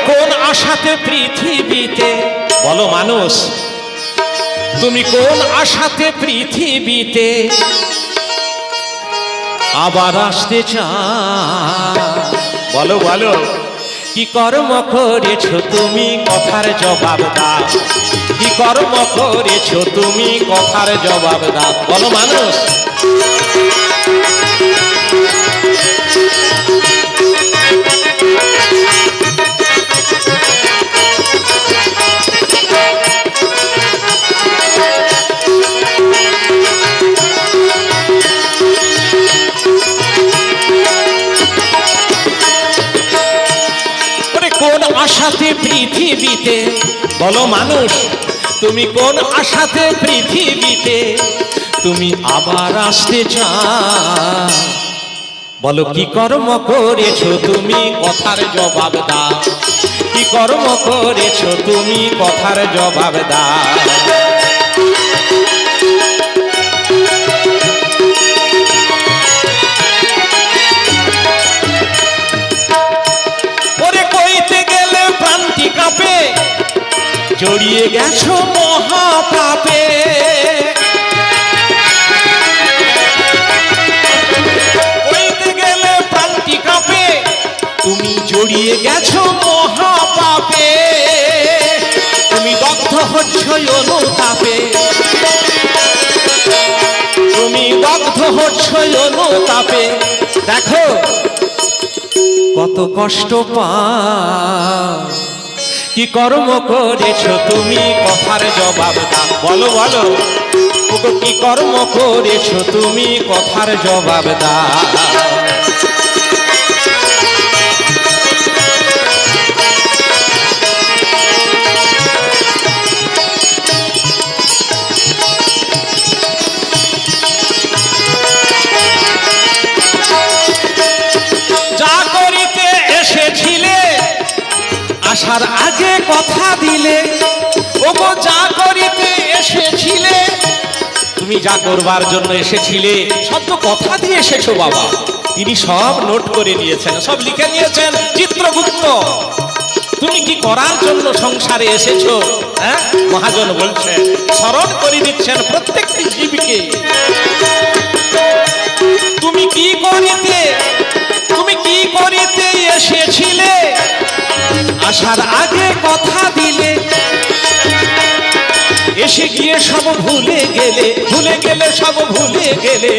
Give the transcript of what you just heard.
কোন আশাতে পৃথিবীতে, বলো মানুষ তুমি কোন আশাতে পৃথিবীতে আবার আসতে চাও? বলো বলো, কি কর্ম করেছো তুমি কথার জবাব দাও, কি কর্ম করেছো তুমি কথার জবাব দাও, বলো মানুষ। কোন আশাতে পৃথিবীতে, বলো মানুষ তুমি কোন আশাতে পৃথিবীতে তুমি আবার আসতে চাও? বলো কি কর্ম করেছো তুমি কথার জবাব দাও, কি কর্ম করেছো তুমি কথার জবাব দাও। জড়িয়ে গেছো মহাপাপে, কইতে গেলে প্রাণটি কাঁপে, তুমি জড়িয়ে গেছো মহাপাপে, তুমি দগ্ধ হচ্ছ অনুতাপে, তুমি দগ্ধ হচ্ছ অনুতাপে। দেখো কত কষ্ট পাও, কি কর্ম করেছো তুমি কথার জবাব দাও, বলো বলো কি কর্ম করেছো তুমি কথার জবাব দাও। যা করিতে এসেছিলে আসার আগে কথা দিলে, ওগো যা করিতে এসেছিলে, তুমি যা করবার জন্য এসেছিলে সব তো কথা দিয়ে এসেছো বাবা। তিনি সব নোট করে নিয়েছেন, সব লিখে নিয়েছেন চিত্রগুপ্ত। তুমি কি করার জন্য সংসারে এসেছো, হ্যাঁ মহাজন বলছেন, স্মরণ করে দিচ্ছেন প্রত্যেকটি জীবকে। তুমি কি করিতে, তুমি কি করিতে এসেছিলে আসার আগে কথা দিলে, এসে গিয়ে সব ভুলে গেলে, ভুলে গেলে সব ভুলে গেলে।